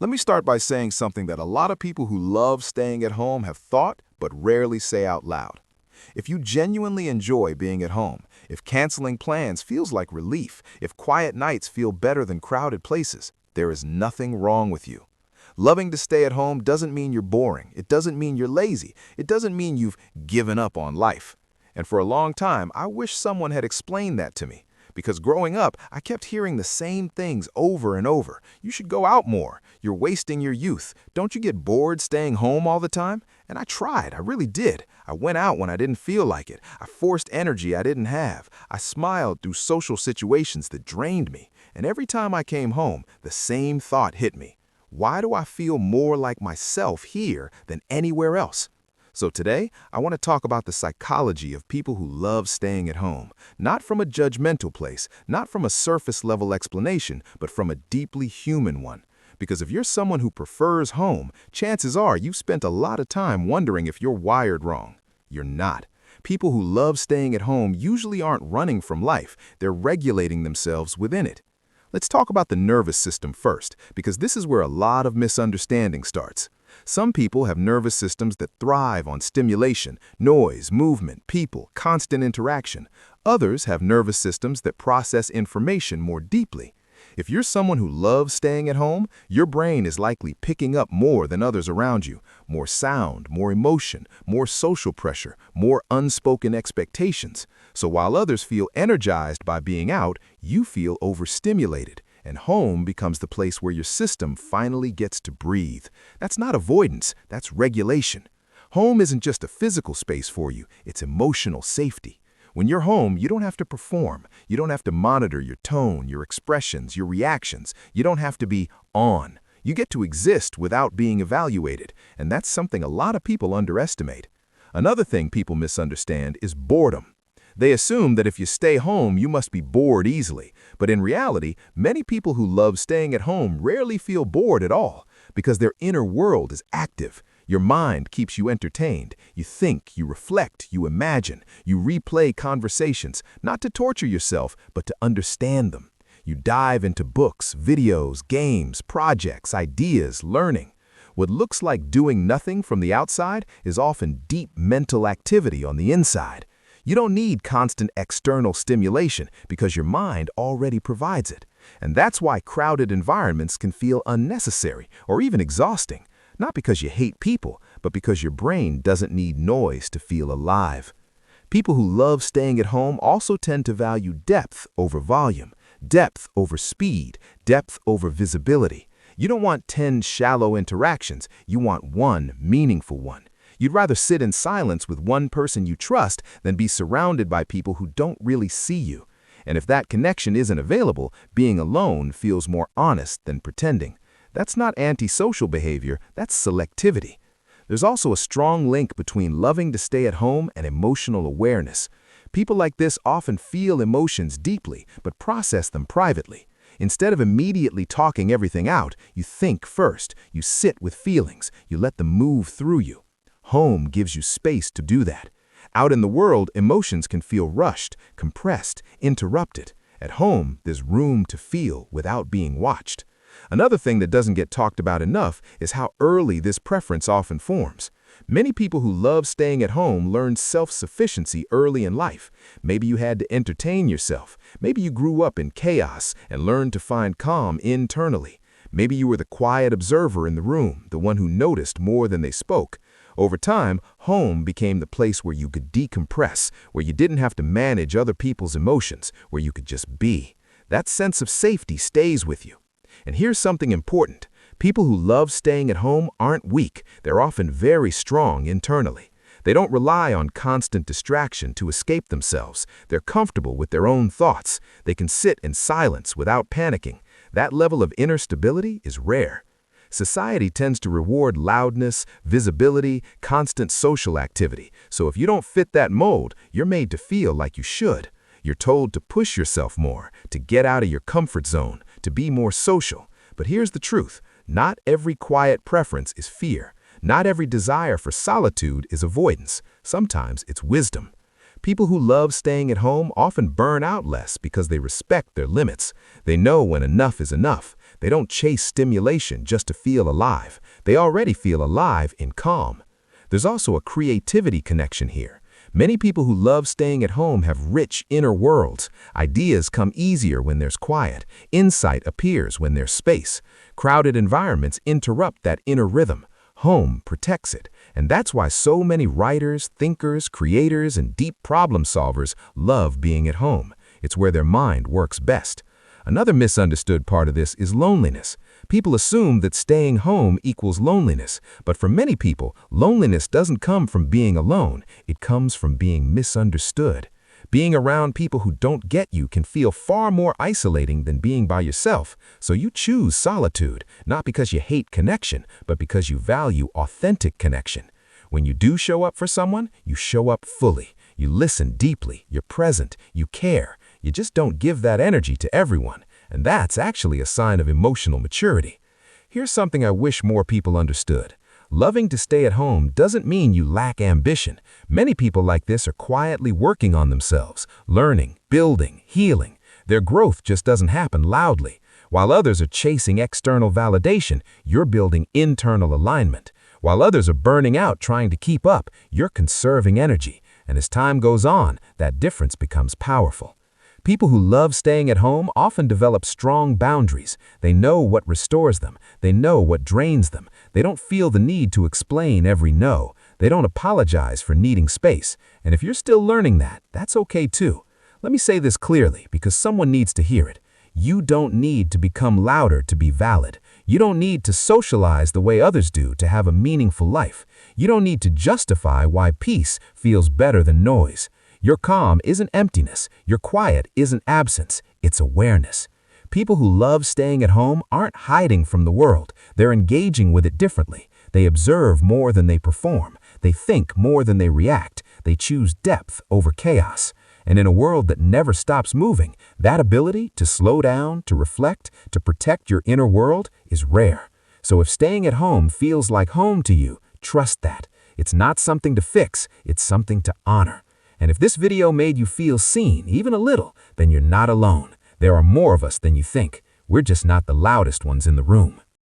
Let me start by saying something that a lot of people who love staying at home have thought but rarely say out loud. If you genuinely enjoy being at home, if canceling plans feels like relief, if quiet nights feel better than crowded places, there is nothing wrong with you. Loving to stay at home doesn't mean you're boring. It doesn't mean you're lazy. It doesn't mean you've given up on life. And for a long time, I wish someone had explained that to me. Because growing up, I kept hearing the same things over and over. You should go out more. You're wasting your youth. Don't you get bored staying home all the time? And I tried. I really did. I went out when I didn't feel like it. I forced energy I didn't have. I smiled through social situations that drained me. And every time I came home, the same thought hit me. Why do I feel more like myself here than anywhere else? So today, I want to talk about the psychology of people who love staying at home, not from a judgmental place, not from a surface-level explanation, but from a deeply human one. Because if you're someone who prefers home, chances are you've spent a lot of time wondering if you're wired wrong. You're not. People who love staying at home usually aren't running from life, they're regulating themselves within it. Let's talk about the nervous system first, because this is where a lot of misunderstanding starts. Some people have nervous systems that thrive on stimulation, noise, movement, people, constant interaction. Others have nervous systems that process information more deeply. If you're someone who loves staying at home, your brain is likely picking up more than others around you. More sound, more emotion, more social pressure, more unspoken expectations. So while others feel energized by being out, you feel overstimulated. And home becomes the place where your system finally gets to breathe. That's not avoidance, that's regulation. Home isn't just a physical space for you, it's emotional safety. When you're home, you don't have to perform. You don't have to monitor your tone, your expressions, your reactions. You don't have to be on. You get to exist without being evaluated, and that's something a lot of people underestimate. Another thing people misunderstand is boredom. They assume that if you stay home, you must be bored easily. But in reality, many people who love staying at home rarely feel bored at all because their inner world is active. Your mind keeps you entertained. You think, you reflect, you imagine, you replay conversations, not to torture yourself, but to understand them. You dive into books, videos, games, projects, ideas, learning. What looks like doing nothing from the outside is often deep mental activity on the inside. You don't need constant external stimulation because your mind already provides it. And that's why crowded environments can feel unnecessary or even exhausting. Not because you hate people, but because your brain doesn't need noise to feel alive. People who love staying at home also tend to value depth over volume, depth over speed, depth over visibility. You don't want 10 shallow interactions, you want one meaningful one. You'd rather sit in silence with one person you trust than be surrounded by people who don't really see you. And if that connection isn't available, being alone feels more honest than pretending. That's not antisocial behavior, that's selectivity. There's also a strong link between loving to stay at home and emotional awareness. People like this often feel emotions deeply, but process them privately. Instead of immediately talking everything out, you think first, you sit with feelings, you let them move through you. Home gives you space to do that. Out in the world, emotions can feel rushed, compressed, interrupted. At home, there's room to feel without being watched. Another thing that doesn't get talked about enough is how early this preference often forms. Many people who love staying at home learn self-sufficiency early in life. Maybe you had to entertain yourself. Maybe you grew up in chaos and learned to find calm internally. Maybe you were the quiet observer in the room, the one who noticed more than they spoke. Over time, home became the place where you could decompress, where you didn't have to manage other people's emotions, where you could just be. That sense of safety stays with you. And here's something important. People who love staying at home aren't weak. They're often very strong internally. They don't rely on constant distraction to escape themselves. They're comfortable with their own thoughts. They can sit in silence without panicking. That level of inner stability is rare. Society tends to reward loudness, visibility, constant social activity. So if you don't fit that mold, you're made to feel like you should. You're told to push yourself more, to get out of your comfort zone, to be more social. But here's the truth. Not every quiet preference is fear. Not every desire for solitude is avoidance. Sometimes it's wisdom. People who love staying at home often burn out less because they respect their limits. They know when enough is enough. They don't chase stimulation just to feel alive. They already feel alive in calm. There's also a creativity connection here. Many people who love staying at home have rich inner worlds. Ideas come easier when there's quiet. Insight appears when there's space. Crowded environments interrupt that inner rhythm. Home protects it. And that's why so many writers, thinkers, creators, and deep problem solvers love being at home. It's where their mind works best. Another misunderstood part of this is loneliness. People assume that staying home equals loneliness, but for many people, loneliness doesn't come from being alone. It comes from being misunderstood. Being around people who don't get you can feel far more isolating than being by yourself, so you choose solitude, not because you hate connection, but because you value authentic connection. When you do show up for someone, you show up fully. You listen deeply, you're present, you care. You just don't give that energy to everyone, and that's actually a sign of emotional maturity. Here's something I wish more people understood. Loving to stay at home doesn't mean you lack ambition. Many people like this are quietly working on themselves, learning, building, healing. Their growth just doesn't happen loudly. While others are chasing external validation, you're building internal alignment. While others are burning out trying to keep up, you're conserving energy. And as time goes on, that difference becomes powerful. People who love staying at home often develop strong boundaries. They know what restores them. They know what drains them. They don't feel the need to explain every no. They don't apologize for needing space. And if you're still learning that, that's okay too. Let me say this clearly because someone needs to hear it. You don't need to become louder to be valid. You don't need to socialize the way others do to have a meaningful life. You don't need to justify why peace feels better than noise. Your calm isn't emptiness. Your quiet isn't absence. It's awareness. People who love staying at home aren't hiding from the world. They're engaging with it differently. They observe more than they perform. They think more than they react. They choose depth over chaos. And in a world that never stops moving, that ability to slow down, to reflect, to protect your inner world is rare. So if staying at home feels like home to you, trust that. It's not something to fix. It's something to honor. And if this video made you feel seen, even a little, then you're not alone. There are more of us than you think. We're just not the loudest ones in the room.